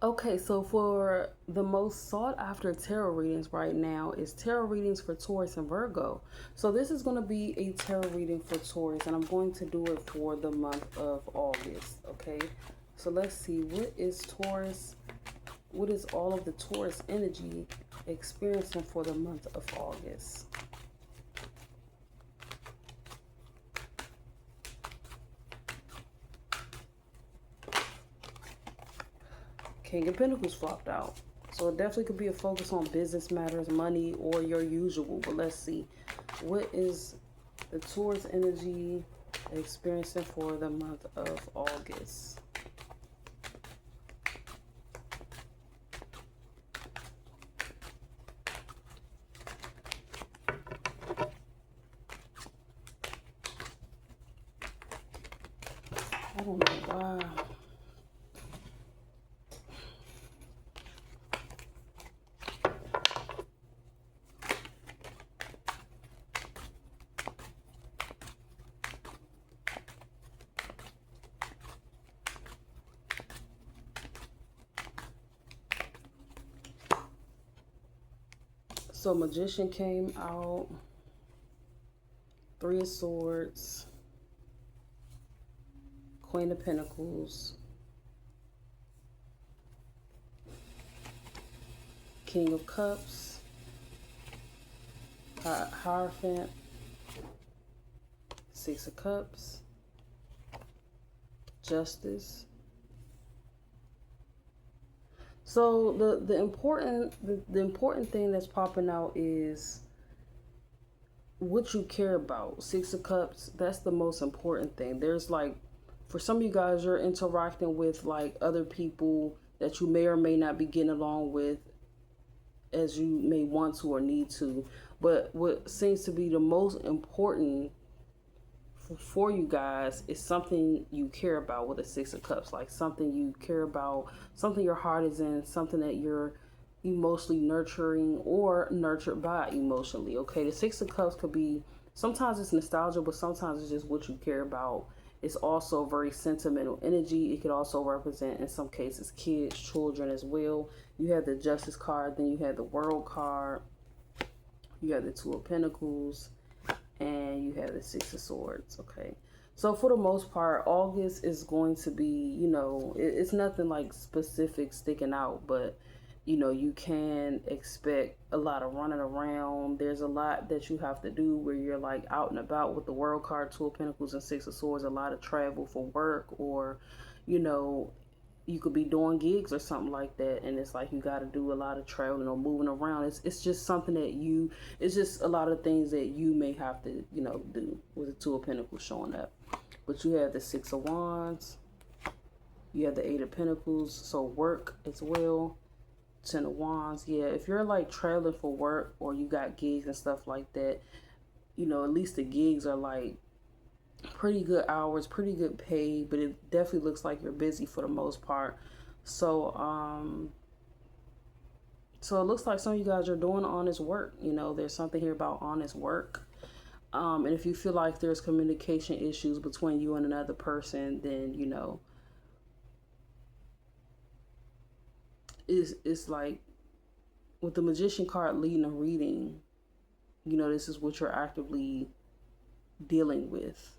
Okay, so for the most sought after tarot readings right now is tarot readings for Taurus and Virgo. So this is going to be a tarot reading for Taurus, and I'm going to do it for the month of August. Okay, so let's see, what is Taurus? What is all of the Taurus energy experiencing for the month of August? King of Pentacles flopped out. So it definitely could be a focus on business matters, money, or your usual. But let's see. What is the Taurus energy experiencing for the month of August? I don't know why. So Magician came out. Three of Swords. Queen of Pentacles. King of Cups. Hierophant. Six of Cups. Justice. So the important thing that's popping out is what you care about. Six of Cups, that's the most important thing. There's like, for some of you guys, you're interacting with like other people that you may or may not be getting along with as you may want to or need to. But what seems to be the most important for you guys is something you care about with a Six of Cups, like something you care about, something your heart is in, something that you're emotionally nurturing or nurtured by emotionally. Okay, the Six of Cups could be, sometimes it's nostalgia, but sometimes it's just what you care about. It's also very sentimental energy. It could also represent, in some cases, kids, children as well. You have the Justice card, then you have the World card, you have the Two of Pentacles, and you have the Six of Swords. Okay, so for the most part, August is going to be, it's nothing like specific sticking out, but you can expect a lot of running around. There's a lot that you have to do where you're like out and about with the World card, Two of Pentacles, and Six of Swords. A lot of travel for work, or you know you could be doing gigs or something like that, and it's like you got to do a lot of traveling or moving around. It's just something that it's just a lot of things that you may have to do with the Two of Pentacles showing up. But you have the Six of Wands, you have the Eight of Pentacles, so work as well. Ten of Wands. Yeah, if you're like traveling for work or you got gigs and stuff like that, at least the gigs are like pretty good hours, pretty good pay, but it definitely looks like you're busy for the most part. So it looks like some of you guys are doing honest work. There's something here about honest work. And if you feel like there's communication issues between you and another person, then it's like with the Magician card leading a reading, this is what you're actively dealing with.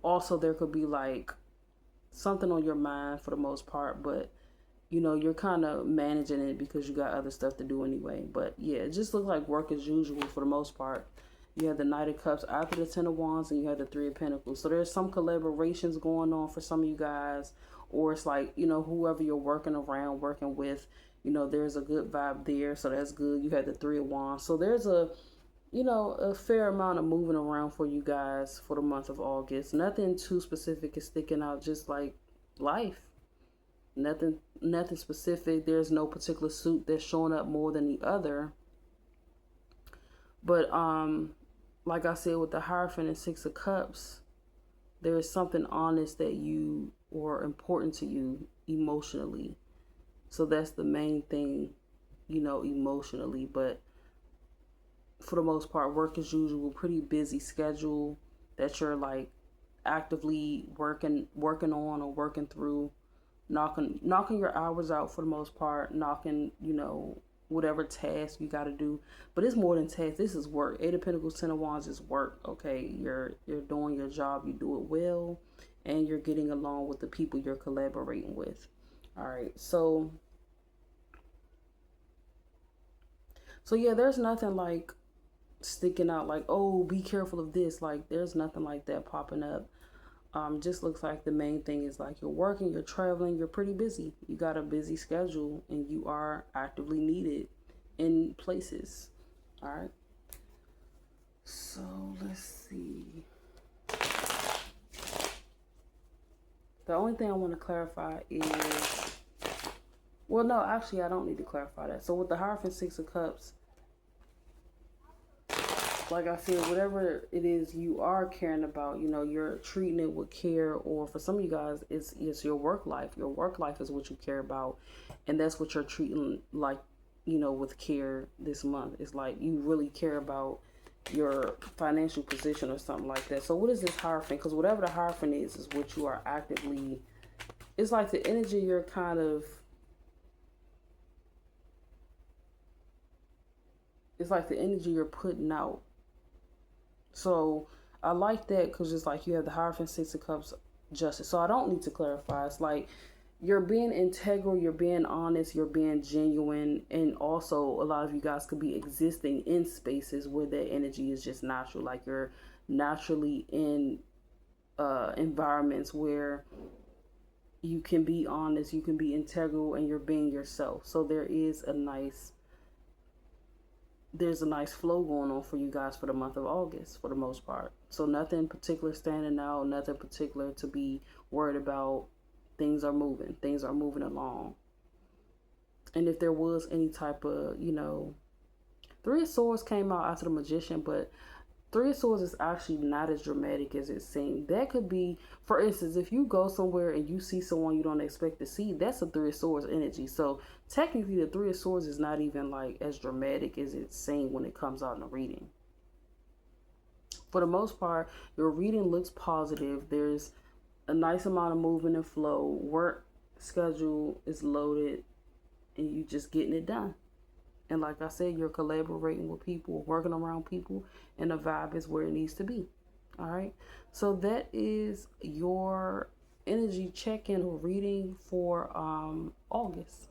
Also, there could be like something on your mind for the most part, but you're kind of managing it because you got other stuff to do anyway. But yeah, it just looks like work as usual for the most part. You have the Knight of Cups after the Ten of Wands, and you have the Three of Pentacles. So there's some collaborations going on for some of you guys, or it's like, whoever you're working around, working with, there's a good vibe there. So that's good. You have the Three of Wands. So there's a fair amount of moving around for you guys for the month of August. Nothing too specific is sticking out, just like life. Nothing specific. There's no particular suit that's showing up more than the other. But like I said, with the Hierophant and Six of Cups, there is something honest that you or important to you emotionally. So that's the main thing, emotionally. But for the most part, work as usual, pretty busy schedule that you're like actively working on or working through, knocking your hours out for the most part, knocking, whatever task you got to do. But it's more than task. This is work. Eight of Pentacles, Ten of Wands is work. Okay, you're doing your job. You do it well, and you're getting along with the people you're collaborating with. All right, so yeah, there's nothing like sticking out like, oh, be careful of this. Like, there's nothing like that popping up. Just looks like the main thing is like you're working, you're traveling, you're pretty busy. You got a busy schedule and you are actively needed in places. All right. So let's see. The only thing I want to clarify is, well, no, actually, I don't need to clarify that. So with the Hierophant, Six of Cups, like I said, whatever it is you are caring about, you're treating it with care, or for some of you guys, it's your work life. Your work life is what you care about, and that's what you're treating like, with care this month. It's like you really care about your financial position or something like that. So what is this Hierophant? Because whatever the Hierophant is what you are actively, it's like the energy you're kind of, it's like the energy you're putting out. So I like that because it's like you have the Hierophant, Six of Cups, Justice. So I don't need to clarify. It's like you're being integral, you're being honest, you're being genuine. And also a lot of you guys could be existing in spaces where that energy is just natural. Like you're naturally in environments where you can be honest, you can be integral, and you're being yourself. So there's a nice flow going on for you guys for the month of August for the most part. So nothing particular standing out, nothing particular to be worried about. Things are moving along. And if there was any type of, Three of Swords came out after the Magician, but Three of Swords is actually not as dramatic as it seemed. That could be, for instance, if you go somewhere and you see someone you don't expect to see, that's a Three of Swords energy. So technically the Three of Swords is not even like as dramatic as it's seen when it comes out in a reading. For the most part, your reading looks positive. There's a nice amount of movement and flow. Work schedule is loaded and you just getting it done. And like I said, you're collaborating with people, working around people, and the vibe is where it needs to be. All right. So that is your energy check-in or reading for August.